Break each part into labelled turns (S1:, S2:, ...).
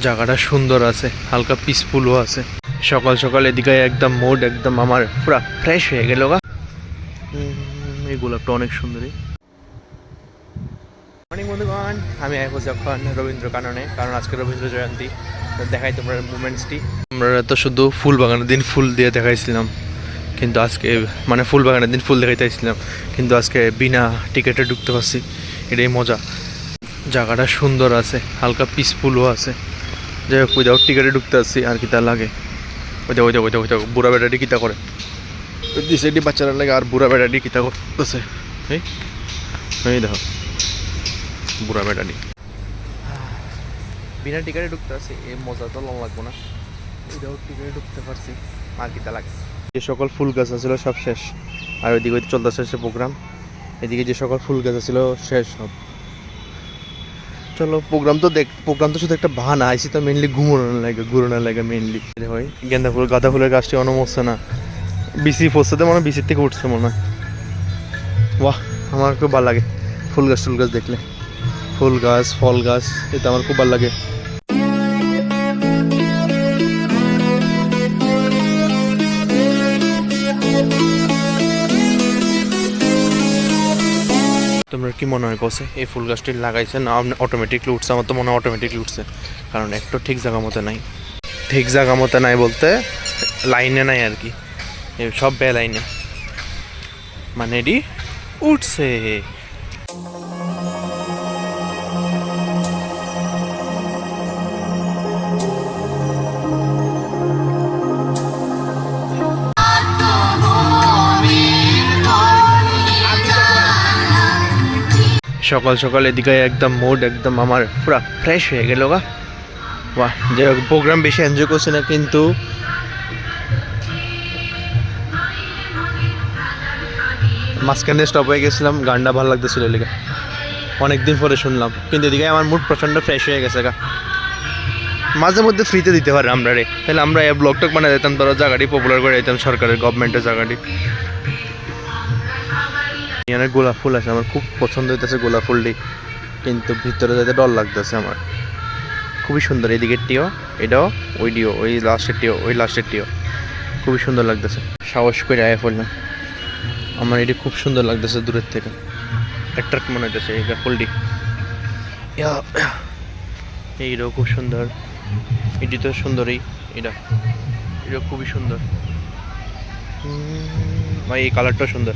S1: জায়গাটা সুন্দর আছে, হালকা পিসফুলও আছে। সকাল সকাল এদিকে একদম মুড একদম আমার পুরা ফ্রেশ হয়ে গেল গা। এই গোলাপটা অনেক সুন্দরী। মর্নিং বন্ধুগণ, আমি আইবো এখন রবীন্দ্র কাননে, কারণ আজকে রবীন্দ্র জয়ন্তী। দেখাই তোমরা মুভমেন্টসটি। আমরা তো শুধু ফুল বাগানের দিন ফুল দিয়ে দেখাইছিলাম, কিন্তু আজকে মানে ফুল বাগানের দিন ফুল দেখাইতে আসছিলাম, কিন্তু আজকে বিনা টিকিটে ঢুকতে পারছি। এটাই মজা। জায়গাটা সুন্দর আছে, হালকা পিসফুলও আছে। যাই হোক, উইদাউট টিকিটে ঢুকতে আসছি আর কি তা লাগে। ওইটা ওইটা ওইটা ওইটা বুড়া বেটাটি কিতা করে দিছে বাচ্চারা লাগে, আর বুড়া বেটাটি কিতা করতেছে। এই দেখো বুড়া বেটাটি বিনা টিকিটে ঢুকতে আসছি। এই মজা তো লং লাগবো না, উইদাউট টিকিটে ঢুকতে পারছি আর কিতা লাগে। যে সকল ফুল গাছ আছিল সব শেষ, আর ওইদিকে চলতেছে সে প্রোগ্রাম। এদিকে যে সকল ফুল গাছ আছিল শেষ সব। চলো প্রোগ্রাম তো শুধু একটা বাহানা, আইসি তো মেনলি ঘুরানোর লাগে মেনলি হয়। গেন্দা ফুল গাঁদা ফুলের গাছটি অনমস্ত না, বিসি ফসতে মনে বিসির থেকে উঠছে মনে হয়। বাহ, আমার খুব ভালো লাগে ফুল গাছ দেখলে। ফুল গাছ ফল গাছ এটা আমার খুব ভালো লাগে। তোমরা কি মনে হয় কসে এই ফুল গাছটি লাগাইছে না অটোমেটিকলি উঠছে? আমার তো মনে হয় অটোমেটিকলি উঠছে, কারণ একটু ঠিক জায়গা মতো নাই। ঠিক জায়গা মতো নাই বলতে লাইনে নাই আর কি, সব বে লাইনে, মানে এটি উঠছে। সকাল সকাল এদিকে একদম মুড একদম আমার পুরা ফ্রেশ হয়ে গেল গা। বাহ, যে প্রোগ্রাম বেশি এনজয় করছি না, কিন্তু মাঝখানে স্টপ হয়ে গেছিলাম, গানটা ভালো লাগতেছিল এদিকে, অনেকদিন পরে শুনলাম। কিন্তু এদিকে আমার মুড প্রচণ্ড ফ্রেশ হয়ে গেছে গা। মাঝে মধ্যে ফ্রিতে দিতে পারে আমরা রে, তাহলে আমরা এই ব্লগ টক বানিয়ে দিতাম, ধরো জায়গাটি পপুলার করে দিতাম সরকারের গভর্নমেন্টের জায়গাটি। এখানে গোলাপ ফুল আছে, আমার খুব পছন্দ হইতেছে গোলাপ ফুলটি, কিন্তু ভিতরে যেতে ডর লাগতেছে আমার। খুবই সুন্দর এদিকেরটিও, এটাও ওইটিও, ওই লাস্টেরটিও খুবই সুন্দর লাগতেছে। সাহস করে আয়া ফেললাম, আমার এটি খুব সুন্দর লাগতেছে দূরের থেকে, অ্যাট্রাক্ট মনে হইতেছে এই ফুলটি। এইটাও খুব সুন্দর, এটি তো সুন্দরই, এটাও খুবই সুন্দর। ভাই এই কালারটাও সুন্দর,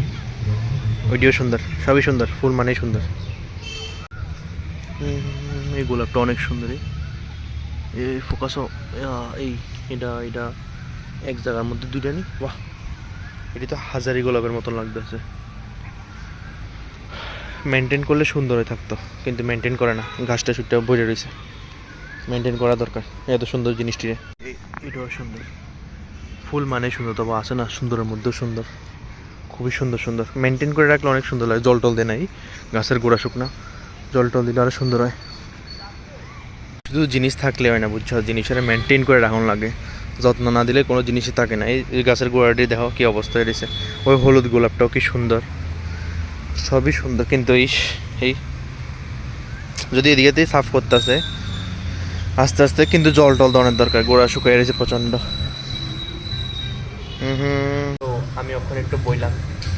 S1: ওইটিও সুন্দর, সবই সুন্দর, ফুল মানেই সুন্দর। এই গোলাপটা অনেক সুন্দরী। এই ফোকাসও এই এটা এক জায়গার মধ্যে দুইটা নি। বাহ, এটি তো হাজারি গোলাপের মতন লাগতেছে। মেনটেন করলে সুন্দর হয়ে থাকতো, কিন্তু মেনটেন করে না, গাছটা সুটটা ভরে রয়েছে। মেনটেন করা দরকার এত সুন্দর জিনিসটি। এটাও সুন্দর, ফুল মানে সুন্দর, তবে আছে না সুন্দরের মধ্যেও সুন্দর, খুবই সুন্দর। মেনটেন করে রাখলে অনেক সুন্দর লাগে। জল টল দিয়ে নাই, গাছের গোড়া শুকনা, জল টল দিলে আরও সুন্দর হয়। শুধু জিনিস থাকলে হয় না, বুঝছো, জিনিসের মেনটেন করে রাখানো লাগে। যত্ন না দিলে কোনো জিনিসই থাকে না। এই গাছের গোড়াটি দেখো কি অবস্থায় রয়েছে। ওই হলুদ গোলাপটাও কি সুন্দর, সবই সুন্দর, কিন্তু এই যদি এদিকেতেই সাফ করতেছে আস্তে আস্তে, কিন্তু জল টল দেওয়ার দরকার, গোড়া শুকিয়ে রয়েছে প্রচণ্ড। তো আমি ওখানে একটু বইলাম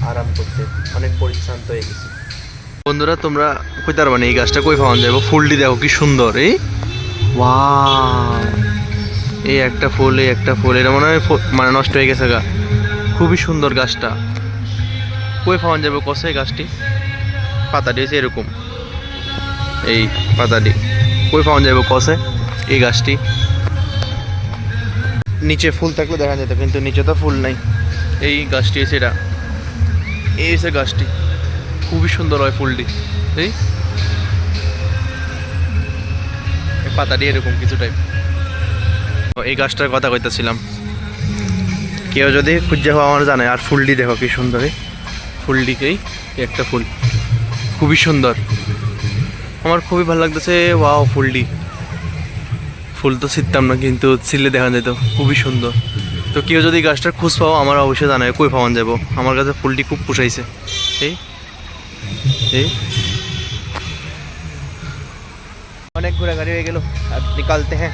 S1: আরাম করতে, অনেক পরিশ্রান্ত হয়ে গেছি। বন্ধুরা তোমরা কই তার মানে এই গাছটা কই পাওয়া যাবে? ফুলটি দেখো কি সুন্দর। ওয়াও, এই একটা ফুল এটা মনে হয় মানে নষ্ট হয়ে গেছে গা। খুবই সুন্দর গাছটা, কই পাওয়া যাবে কষে গাছটি? পাতাটি হয়েছে এরকম, এই পাতাটি কই পাওয়া যাবে কষে এই গাছটি? নিচে ফুল থাকলে দেখা যেত, কিন্তু নিচে তো ফুল নাই। এই গাছটি এসে এটা এই এসে গাছটি খুবই সুন্দর হয় ফুলটি। এই পাতাটি এরকম কিছু টাইপ। এই গাছটার কথা কইতেছিলাম, কেউ যদি খুঁজে পাওয়া আমার জানে। আর ফুলটি দেখো কি সুন্দর, ফুলটিকেই একটা ফুল খুবই সুন্দর, আমার খুবই ভালো লাগতেছে। ওয়াও, ফুল তো ছিটতাম না, কিন্তু ছিলে দেখা যেত, খুবই সুন্দর। তো কেউ যদি গাছটার খোঁজ পাও আমার অবশ্যই জানায় কই পাওয়া যাবো। আমার কাছে ফুলটি খুব পোষাইছে। এই অনেক ঘোরাঘুরি হয়ে গেল, আর নিকালতে হ্যাঁ।